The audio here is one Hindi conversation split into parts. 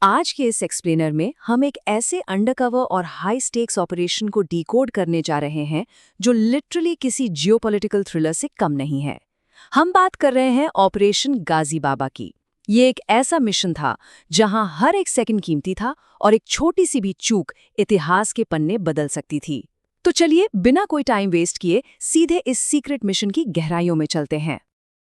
आज के इस एक्सप्लेनर में हम एक ऐसे अंडरकवर और हाई स्टेक्स ऑपरेशन को डिकोड करने जा रहे हैं जो लिटरली किसी जियोपॉलिटिकल थ्रिलर से कम नहीं है। हम बात कर रहे हैं ऑपरेशन गाजी बाबा की। ये एक ऐसा मिशन था जहां हर एक सेकंड कीमती था और एक छोटी सी भी चूक इतिहास के पन्ने बदल सकती थी। तो चलिए बिना कोई टाइम वेस्ट किए सीधे इस सीक्रेट मिशन की गहराइयों में चलते हैं।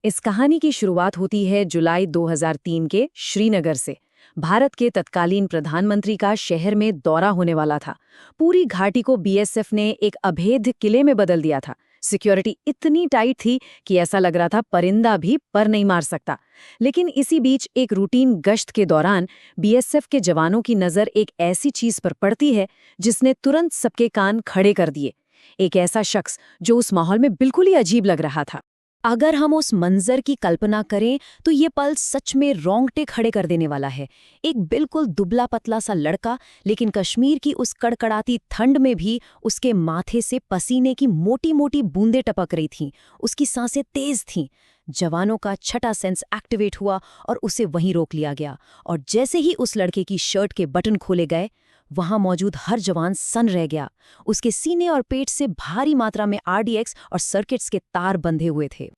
इस कहानी की शुरुआत होती है जुलाई 2003 के श्रीनगर से। भारत के तत्कालीन प्रधानमंत्री का शहर में दौरा होने वाला था। पूरी घाटी को बीएसएफ ने एक अभेद्य किले में बदल दिया था। सिक्योरिटी इतनी टाइट थी कि ऐसा लग रहा था परिंदा भी पर नहीं मार सकता। लेकिन इसी बीच एक रूटीन गश्त के दौरान बीएसएफ के जवानों की नज़र एक ऐसी चीज पर पड़ती है जिसने तुरंत सबके कान खड़े कर दिए। एक ऐसा शख्स जो उस माहौल में बिल्कुल ही अजीब लग रहा था। अगर हम उस मंजर की कल्पना करें तो ये पल सच में रोंगटे खड़े कर देने वाला है। एक बिल्कुल दुबला पतला सा लड़का, लेकिन कश्मीर की उस कड़कड़ाती ठंड में भी उसके माथे से पसीने की मोटी मोटी बूंदें टपक रही थीं। उसकी सांसें तेज थीं। जवानों का छठा सेंस एक्टिवेट हुआ और उसे वहीं रोक लिया गया। और जैसे ही उस लड़के की शर्ट के बटन खोले गए, वहां मौजूद हर जवान सन्न रह गया। उसके सीने और पेट से भारी मात्रा में आरडीएक्स और सर्किट्स के तार बंधे हुए थे।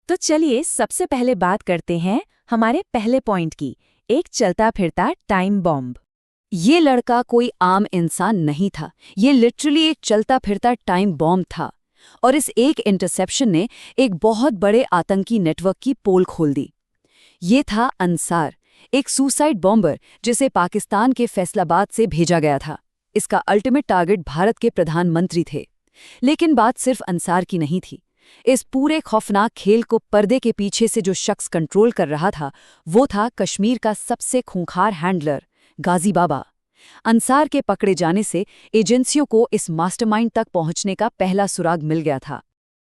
तो चलिए सबसे पहले बात करते हैं हमारे पहले पॉइंट की, एक चलता फिरता टाइम बॉम्ब। ये लड़का कोई आम इंसान नहीं था, ये लिटरली एक चलता फिरता टाइम बॉम्ब था। और इस एक इंटरसेप्शन ने एक बहुत बड़े आतंकी नेटवर्क की पोल खोल दी। ये था अंसार, एक सुसाइड बॉम्बर जिसे पाकिस्तान के फैसलाबाद से भेजा गया था। इसका अल्टीमेट टारगेट भारत के प्रधानमंत्री थे। लेकिन बात सिर्फ अंसार की नहीं थी। इस पूरे खौफनाक खेल को पर्दे के पीछे से जो शख्स कंट्रोल कर रहा था वो था कश्मीर का सबसे खूंखार हैंडलर, गाजी बाबा। अंसार के पकड़े जाने से एजेंसियों को इस मास्टरमाइंड तक पहुंचने का पहला सुराग मिल गया था।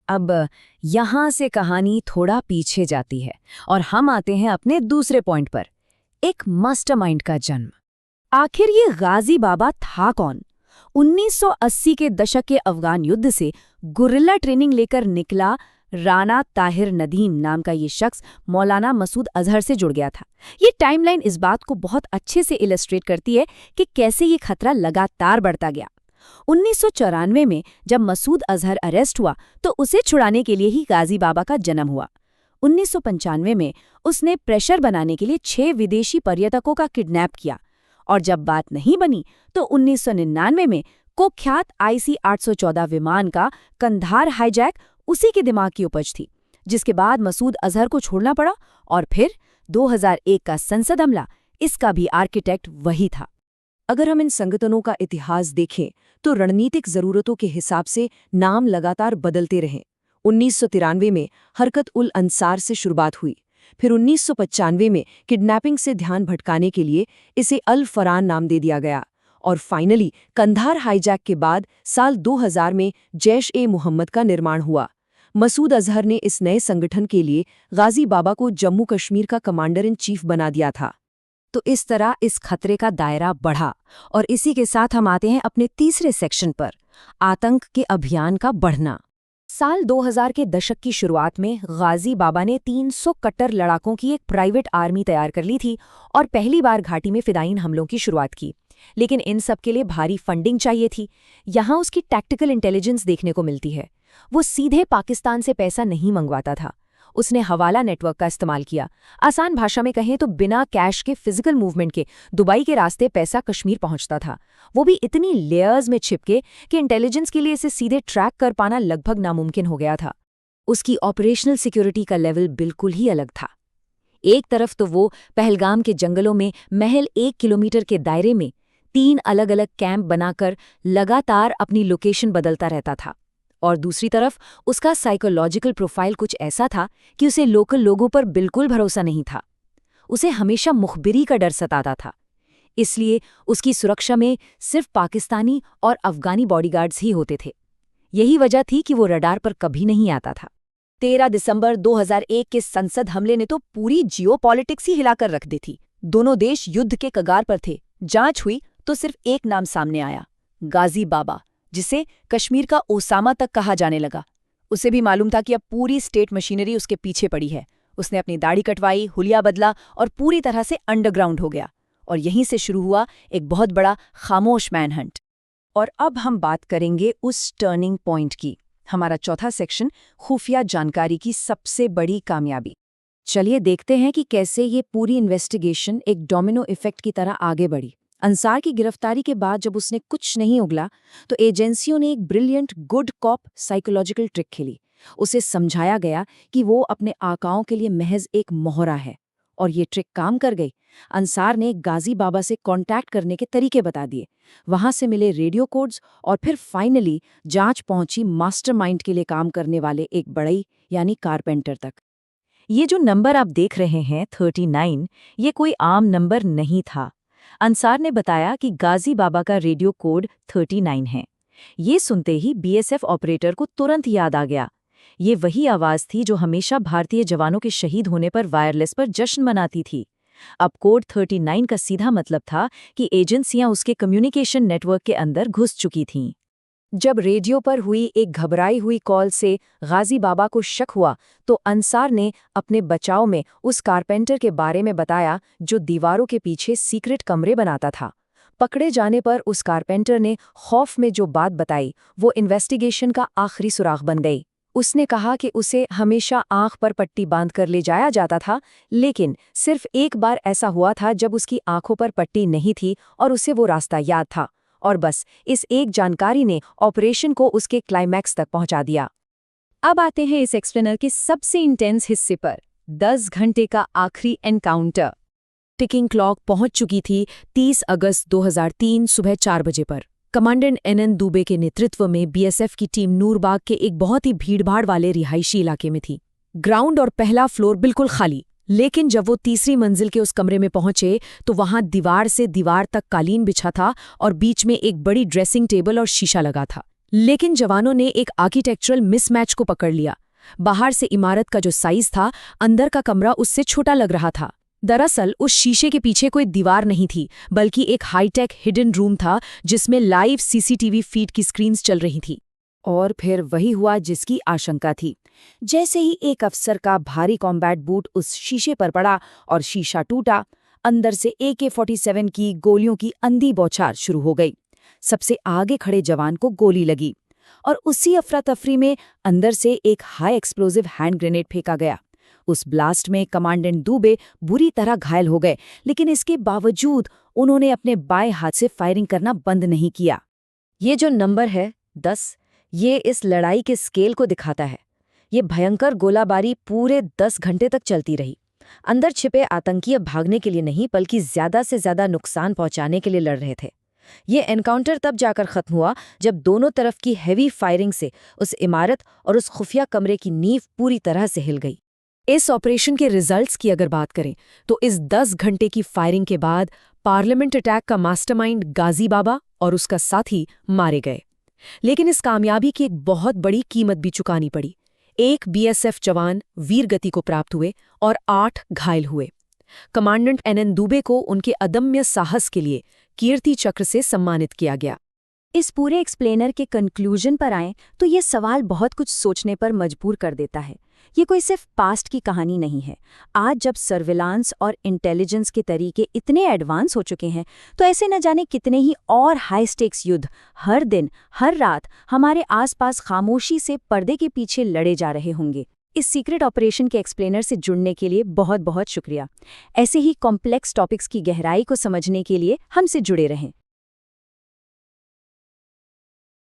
अब यहां से कहानी थोड़ा पीछे जाती है और हम आते हैं अपने दूसरे पॉइंट पर, एक मास्टरमाइंड का जन्म। आखिर ये गाजी बाबा था कौन? 1980 के दशक के अफगान युद्ध से गुरिल्ला ट्रेनिंग लेकर निकला राना ताहिर नदीम नाम का ये शख्स मौलाना मसूद अजहर से जुड़ गया था। ये टाइमलाइन इस बात को बहुत अच्छे से इलस्ट्रेट करती है कि कैसे ये खतरा लगातार बढ़ता गया। 1994 में जब मसूद अजहर अरेस्ट हुआ तो उसे छुड़ाने के लिए ही गाजी बाबा का जन्म हुआ। 1995 में उसने प्रेशर बनाने के लिए 6 विदेशी पर्यटकों का किडनैप किया। और जब बात नहीं बनी तो 1999 में कुख्यात IC-814 विमान का कंधार हाईजैक उसी के दिमाग की उपज थी, जिसके बाद मसूद अजहर को छोड़ना पड़ा। और फिर 2001 का संसद हमला, इसका भी आर्किटेक्ट वही था। अगर हम इन संगठनों का इतिहास देखें तो रणनीतिक जरूरतों के हिसाब से नाम लगातार बदलते रहे। 1993 में हरकत उल अंसार से शुरुआत हुई। फिर 1995 में किडनैपिंग से ध्यान भटकाने के लिए इसे अल फरान नाम दे दिया गया। और फाइनली कंधार हाईजैक के बाद साल 2000 में जैश-ए-मोहम्मद का निर्माण हुआ। मसूद अजहर ने इस नए संगठन के लिए गाजी बाबा को जम्मू कश्मीर का कमांडर इन चीफ बना दिया था। तो इस तरह इस खतरे का दायरा बढ़ा। और इसी के साथ हम आते हैं अपने तीसरे सेक्शन पर, आतंक के अभियान का बढ़ना। साल 2000 के दशक की शुरुआत में गाजी बाबा ने 300 कट्टर लड़ाकों की एक प्राइवेट आर्मी तैयार कर ली थी और पहली बार घाटी में फिदायीन हमलों की शुरुआत की। लेकिन इन सब के लिए भारी फंडिंग चाहिए थी। यहाँ उसकी टैक्टिकल इंटेलिजेंस देखने को मिलती है। वो सीधे पाकिस्तान से पैसा नहीं मंगवाता था, उसने हवाला नेटवर्क का इस्तेमाल किया। आसान भाषा में कहें तो बिना कैश के फिजिकल मूवमेंट के दुबई के रास्ते पैसा कश्मीर पहुंचता था, वो भी इतनी लेयर्स में छिपके कि इंटेलिजेंस के लिए इसे सीधे ट्रैक कर पाना लगभग नामुमकिन हो गया था। उसकी ऑपरेशनल सिक्योरिटी का लेवल बिल्कुल ही अलग था। एक तरफ तो वो पहलगाम के जंगलों में महज 1 किलोमीटर के दायरे में 3 अलग अलग कैंप बनाकर लगातार अपनी लोकेशन बदलता रहता था, और दूसरी तरफ उसका साइकोलॉजिकल प्रोफाइल कुछ ऐसा था कि उसे लोकल लोगों पर बिल्कुल भरोसा नहीं था। उसे हमेशा मुखबिरी का डर सताता था। इसलिए उसकी सुरक्षा में सिर्फ पाकिस्तानी और अफगानी बॉडीगार्ड्स ही होते थे। यही वजह थी कि वो रडार पर कभी नहीं आता था। 13 दिसंबर 2001 के संसद हमले ने तो पूरी जियोपॉलिटिक्स ही हिलाकर रख दी थी। दोनों देश युद्ध के कगार पर थे। जांच हुई तो सिर्फ एक नाम सामने आया, गाजी बाबा, जिसे कश्मीर का ओसामा तक कहा जाने लगा। उसे भी मालूम था कि अब पूरी स्टेट मशीनरी उसके पीछे पड़ी है। उसने अपनी दाढ़ी कटवाई, हुलिया बदला और पूरी तरह से अंडरग्राउंड हो गया। और यहीं से शुरू हुआ एक बहुत बड़ा खामोश मैनहंट। और अब हम बात करेंगे उस टर्निंग पॉइंट की, हमारा चौथा सेक्शन, खुफिया जानकारी की सबसे बड़ी कामयाबी। चलिए देखते हैं कि कैसे ये पूरी इन्वेस्टिगेशन एक डोमिनो इफेक्ट की तरह आगे बढ़ी। अंसार की गिरफ्तारी के बाद जब उसने कुछ नहीं उगला तो एजेंसियों ने एक brilliant good cop psychological trick खेली। उसे समझाया गया कि वो अपने आकाओं के लिए महज एक मोहरा है, और ये ट्रिक काम कर गई। अंसार ने गाजी बाबा से कांटेक्ट करने के तरीके बता दिए, वहां से मिले रेडियो कोड्स, और फिर फाइनली जांच पहुंची मास्टरमाइंड के लिए काम करने वाले एक बड़ई यानी कारपेंटर तक। ये जो नंबर आप देख रहे हैं 39, ये कोई आम नंबर नहीं था। अंसार ने बताया कि गाजी बाबा का रेडियो कोड 39 है। ये सुनते ही बीएसएफ ऑपरेटर को तुरंत याद आ गया। ये वही आवाज थी जो हमेशा भारतीय जवानों के शहीद होने पर वायरलेस पर जश्न मनाती थी। अब कोड 39 का सीधा मतलब था कि एजेंसियां उसके कम्युनिकेशन नेटवर्क के अंदर घुस चुकी थीं। जब रेडियो पर हुई एक घबराई हुई कॉल से गाजी बाबा को शक हुआ, तो अंसार ने अपने बचाव में उस कारपेंटर के बारे में बताया जो दीवारों के पीछे सीक्रेट कमरे बनाता था। पकड़े जाने पर उस कारपेंटर ने खौफ में जो बात बताई, वो इन्वेस्टिगेशन का आखिरी सुराग बन गई। उसने कहा कि उसे हमेशा आंख पर पट्टी बांध कर ले जाया जाता था, लेकिन सिर्फ एक बार ऐसा हुआ था जब उसकी आंखों पर पट्टी नहीं थी और उसे वो रास्ता याद था। और बस इस एक जानकारी ने ऑपरेशन को उसके क्लाइमैक्स तक पहुंचा दिया। अब आते हैं इस एक्सप्लेनर के सबसे इंटेंस हिस्से पर, 10 घंटे का आखिरी एनकाउंटर। टिकिंग क्लॉक पहुंच चुकी थी 30 अगस्त 2003 सुबह 4 बजे पर। कमांडेंट एनएन दुबे के नेतृत्व में बीएसएफ की टीम नूरबाग के एक बहुत ही भीड़भाड़ वाले रिहायशी इलाके में थी। ग्राउंड और पहला फ्लोर बिल्कुल खाली, लेकिन जब वो तीसरी मंजिल के उस कमरे में पहुंचे तो वहां दीवार से दीवार तक कालीन बिछा था और बीच में एक बड़ी ड्रेसिंग टेबल और शीशा लगा था। लेकिन जवानों ने एक आर्किटेक्चरल मिसमैच को पकड़ लिया। बाहर से इमारत का जो साइज था, अंदर का कमरा उससे छोटा लग रहा था। दरअसल उस शीशे के पीछे कोई दीवार नहीं थी, बल्कि एक हाईटेक हिडन रूम था जिसमें लाइव सीसीटीवी फीड की स्क्रीन्स चल रही थी। और फिर वही हुआ जिसकी आशंका थी। जैसे ही एक अफसर का भारी कॉम्बैट बूट उस शीशे पर पड़ा और शीशा टूटा, अंदर से AK-47 की गोलियों की अंधी बौछार शुरू हो गई। सबसे आगे खड़े जवान को गोली लगी और उसी अफरा तफरी में अंदर से एक हाई एक्सप्लोजिव हैंड ग्रेनेड फेंका गया। उस ब्लास्ट में कमांडेंट दुबे बुरी तरह घायल हो गए, लेकिन इसके बावजूद उन्होंने अपने बाएं हाथ से फायरिंग करना बंद नहीं किया। ये जो नंबर है 10, ये इस लड़ाई के स्केल को दिखाता है। ये भयंकर गोलाबारी पूरे 10 घंटे तक चलती रही। अंदर छिपे आतंकी अब भागने के लिए नहीं, बल्कि ज्यादा से ज्यादा नुकसान पहुंचाने के लिए लड़ रहे थे। ये एनकाउंटर तब जाकर खत्म हुआ जब दोनों तरफ की हैवी फायरिंग से उस इमारत और उस खुफिया कमरे की नींव पूरी तरह से हिल गई। इस ऑपरेशन के रिजल्ट्स की अगर बात करें तो इस 10 घंटे की फायरिंग के बाद पार्लियामेंट अटैक का मास्टरमाइंड गाजी बाबा और उसका साथी मारे गए। लेकिन इस कामयाबी की एक बहुत बड़ी कीमत भी चुकानी पड़ी। एक बीएसएफ जवान वीरगति को प्राप्त हुए और 8 घायल हुए। कमांडेंट एनएन दुबे को उनके अदम्य साहस के लिए कीर्ति चक्र से सम्मानित किया गया। इस पूरे एक्सप्लेनर के कंक्लूजन पर आएं तो ये सवाल बहुत कुछ सोचने पर मजबूर कर देता है। ये कोई सिर्फ पास्ट की कहानी नहीं है। आज जब सर्विलांस और इंटेलिजेंस के तरीके इतने एडवांस हो चुके हैं, तो ऐसे न जाने कितने ही और हाई स्टेक्स युद्ध हर दिन हर रात हमारे आसपास खामोशी से पर्दे के पीछे लड़े जा रहे होंगे। इस सीक्रेट ऑपरेशन के एक्सप्लेनर से जुड़ने के लिए बहुत बहुत शुक्रिया। ऐसे ही कॉम्प्लेक्स टॉपिक्स की गहराई को समझने के लिए हमसे जुड़े रहें।